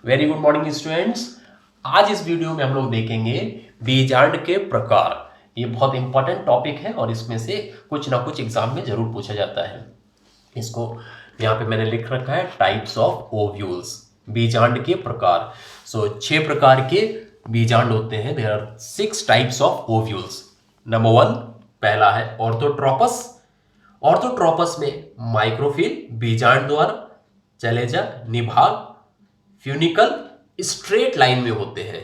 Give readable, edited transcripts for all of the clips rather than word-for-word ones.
Very good morning students. आज इस video में हम लोग देखेंगे बीजांड के प्रकार। ये बहुत इंपॉर्टेंट टॉपिक है और इसमें से कुछ ना कुछ एग्जाम में जरूर पूछा जाता है। इसको यहाँ पे मैंने लिख रखा है टाइप्स ऑफ ओव्यूल्स, बीजांड के प्रकार। सो 6 प्रकार के बीजांड होते हैं। There are 6 types of ovules. Number 1 पहला है ऑर्थोट्रोपस। ऑर्थोट्रोपस में माइक्रोफिल बीजांड द्वारा चले जा निभाग फ्यूनिकल स्ट्रेट लाइन में होते हैं।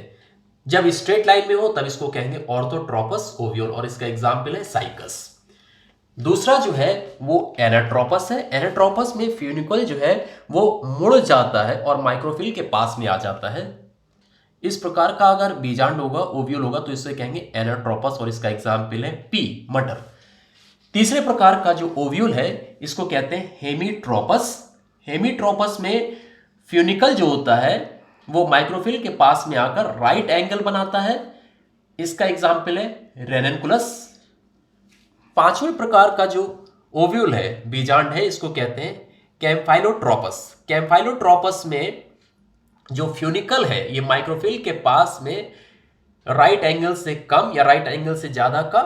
जब स्ट्रेट लाइन में हो तब इसको कहेंगे ऑर्थोट्रोपस ओव्यूल और इसका एग्जाम्पल है साइकस। दूसरा जो है वो एनाट्रोपस है। एनाट्रोपस में फ्यूनिकल जो है वो मुड़ जाता है और माइक्रोफिल के पास में आ जाता है। इस प्रकार का अगर बीजांड होगा, ओव्यूल होगा, तो इसे कहेंगे एनाट्रोपस और इसका एग्जाम्पल है पी मटर। तीसरे प्रकार का जो ओव्यूल है इसको कहते हैं हेमीट्रोपस। हेमीट्रोपस में फ्यूनिकल जो होता है वो माइक्रोफिल के पास में आकर राइट एंगल बनाता है। इसका एग्जाम्पल है रेननकुलस। पांचवें प्रकार का जो ओव्यूल है, बीजांड है, इसको कहते हैं कैम्फाइलोट्रोपस। कैम्फाइलोट्रोपस में जो फ्यूनिकल है ये माइक्रोफिल के पास में राइट एंगल से कम या राइट एंगल से ज्यादा का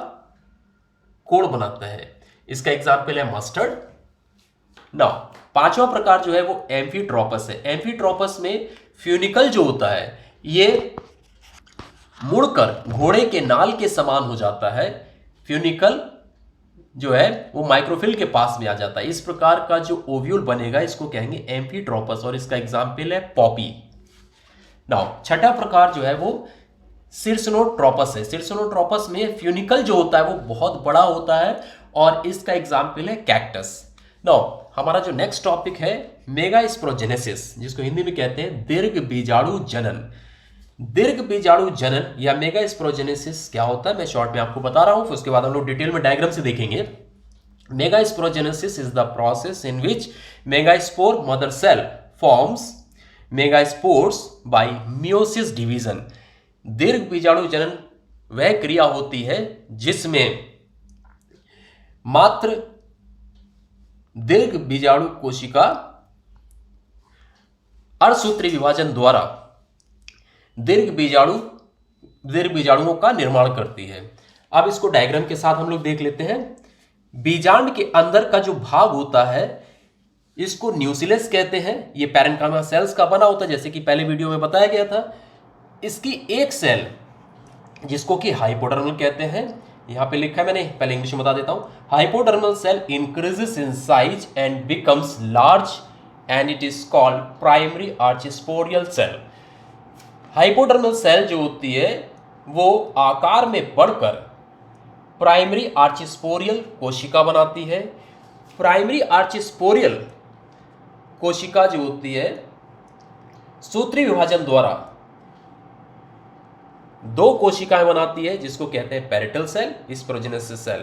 कोण बनाता है। इसका एग्जाम्पल है मस्टर्ड। नाउ पांचवा प्रकार जो है वो एम्फीट्रोपस है। एम्फीट्रोपस में फ्यूनिकल जो होता है ये मुड़कर घोड़े के नाल के समान हो जाता है। फ्यूनिकल जो है वो माइक्रोफिल के पास में आ जाता है। इस प्रकार का जो ओव्यूल बनेगा इसको कहेंगे एम्फीट्रोपस और इसका एग्जाम्पल है पॉपी। नाउ छठा प्रकार जो है वो सिरसोनोट्रोपस है। सिरसोनोट्रोपस में फ्यूनिकल जो होता है वो बहुत बड़ा होता है और इसका एग्जाम्पल है कैक्टस। नाउ हमारा जो नेक्स्ट टॉपिक है मेगास्पोरोजेनेसिस, जिसको हिंदी में कहते हैं दीर्घ बीजाणु जनन। दीर्घ बीजाणु जनन या मेगास्पोरोजेनेसिस क्या होता है मैं शॉर्ट में आपको बता रहा हूं, फिर उसके बाद हम लोग डिटेल में डायग्राम से देखेंगे। Megasporogenesis is the process in which megaspore mother cell forms megaspores by meiosis division. दीर्घ बीजाणु जनन वह क्रिया होती है जिसमें मात्र दीर्घ बीजाणु कोशिका अर्धसूत्री विभाजन द्वारा दीर्घ बीजाणुओं का निर्माण करती है। अब इसको डायग्राम के साथ हम लोग देख लेते हैं। बीजांड के अंदर का जो भाग होता है इसको न्यूक्लियस कहते हैं। ये पैरेन्काइमा सेल्स का बना होता है, जैसे कि पहले वीडियो में बताया गया था। इसकी एक सेल जिसको कि हाइपोडर्मल कहते हैं, यहां पे लिखा है मैंने, पहले इंग्लिश में बता देता हूं। Hypodermal cell increases in size and becomes large and it is called primary archesporial cell. Hypodermal cell जो होती है वो आकार में बढ़कर प्राइमरी आर्चिस्पोरियल कोशिका बनाती है। प्राइमरी आर्चिस्पोरियल कोशिका जो होती है सूत्री विभाजन द्वारा 2 कोशिकाएं बनाती है, जिसको कहते हैं parietal cell, sporogenesis cell.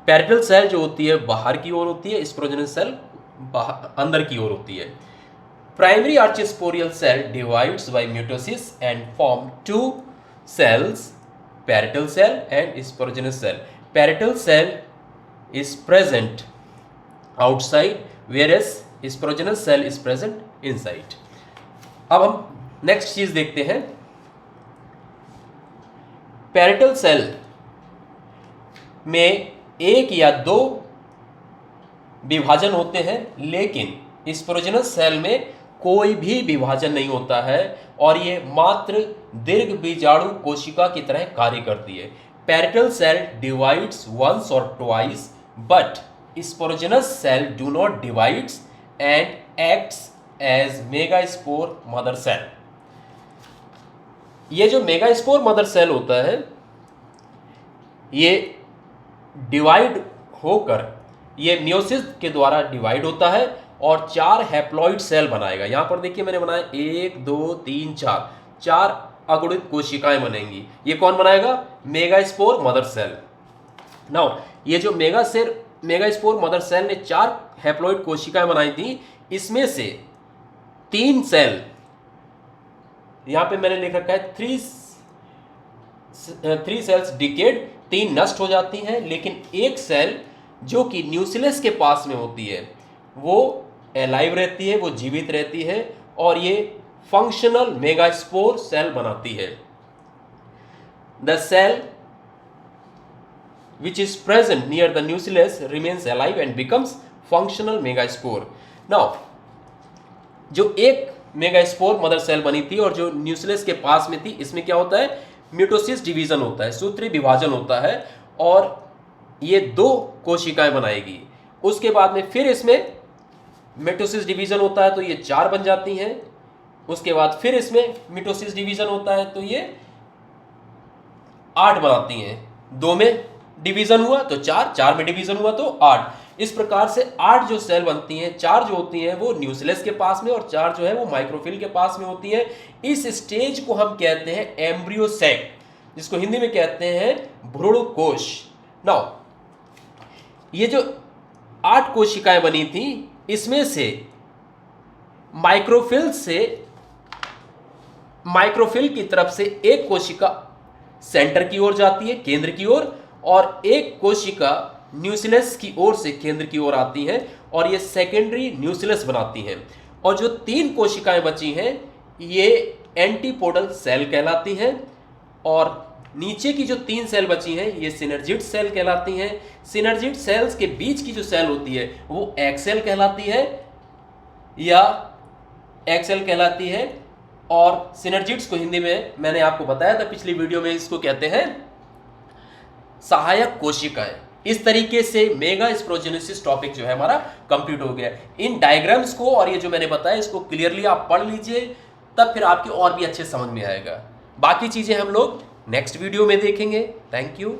Parietal cell जो होती है बाहर की ओर होती है, स्पोरोजेनेसिस सेल अंदर की ओर होती है। Primary archesporial cell divides by mitosis and form 2 cells, parietal cell and sporogenesis cell. Parietal cell is present outside whereas sporogenesis cell is present inside. अब हम नेक्स्ट चीज देखते हैं। पैरेटल सेल में 1 या 2 विभाजन होते हैं, लेकिन स्पोरोजेनस सेल में कोई भी विभाजन नहीं होता है और ये मात्र दीर्घ बीजाणु कोशिका की तरह कार्य करती है। पैरेटल सेल डिवाइड्स वंस और twice but sporogenous cell do not divides and acts as megaspore mother cell. ये जो मेगास्पोर मदर सेल होता है ये डिवाइड होकर ये मियोसिस के द्वारा डिवाइड होता है और 4 हैप्लॉइड सेल बनाएगा। यहां पर देखिए मैंने बनाया 1 2 3 4, 4 अगुणित कोशिकाएं बनेंगी। ये कौन बनाएगा? Megaspore mother cell. नाउ ये जो मेगास्पोर मदर सेल ने 4 हैप्लॉइड कोशिकाएं बनाई थी, इसमें से 3 सेल, यहां पे मैंने लिख रखा है 3 सेल्स डिकेड, 3 नष्ट हो जाती हैं, लेकिन एक सेल जो कि न्यूक्लियस के पास में होती है वो एलाइव रहती है, वो जीवित रहती है और ये फंक्शनल मेगास्पोर सेल बनाती है। The cell which is present near the nucleus remains alive and becomes functional megaspore. Now, जो एक मेगास्पोर मदर सेल बनी थी और जो न्यूक्लियस के पास में थी, इसमें क्या होता है, मिटोसिस डिवीजन होता है, सूत्रीय विभाजन होता है और ये 2 कोशिकाएं बनाएगी। उसके बाद में फिर इसमें मिटोसिस डिवीजन होता है तो ये 4 बन जाती हैं। उसके बाद फिर इसमें मिटोसिस डिवीजन होता है तो ये 8 बनाती हैं। 2 में डिवीजन हुआ तो 4, 4 में डिवीजन हुआ तो 8। इस प्रकार से 8 जो सेल बनती हैं, 4 जो होती हैं वो न्यूक्लियस के पास में और 4 जो है वो माइक्रोफिल के पास में होती है। इस स्टेज को हम कहते हैं एम्ब्रियो सैक, जिसको हिंदी में कहते हैं भ्रूण कोश। नाउ ये जो 8 कोशिकाएं बनी थी, इसमें से माइक्रोफिल की तरफ से एक कोशिका सेंटर की ओर जाती है, केंद्र की ओर, और एक कोशिका न्यूक्लियस की ओर से केंद्र की ओर आती है और ये सेकेंडरी न्यूक्लियस बनाती हैं। और जो 3 कोशिकाएं बची हैं ये एंटीपोडल सेल कहलाती हैं और नीचे की जो 3 सेल बची हैं ये सिनर्जिड सेल कहलाती हैं। सिनर्जिड सेल्स के बीच की जो सेल होती है वो एक्सेल कहलाती है या एक्सेल कहलाती है। और सिनर्जिड्स को हिंदी में मैंने आपको बताया था पिछली वीडियो में, इसको कहते हैं सहायक कोशिकाएं। इस तरीके से मेगा स्पोरोजेनेसिस टॉपिक जो है हमारा कंप्लीट हो गया। इन डायग्राम्स को और ये जो मैंने बताया इसको क्लियरली आप पढ़ लीजिए, तब फिर आपकी और भी अच्छे समझ में आएगा। बाकी चीजें हम लोग नेक्स्ट वीडियो में देखेंगे। Thank you.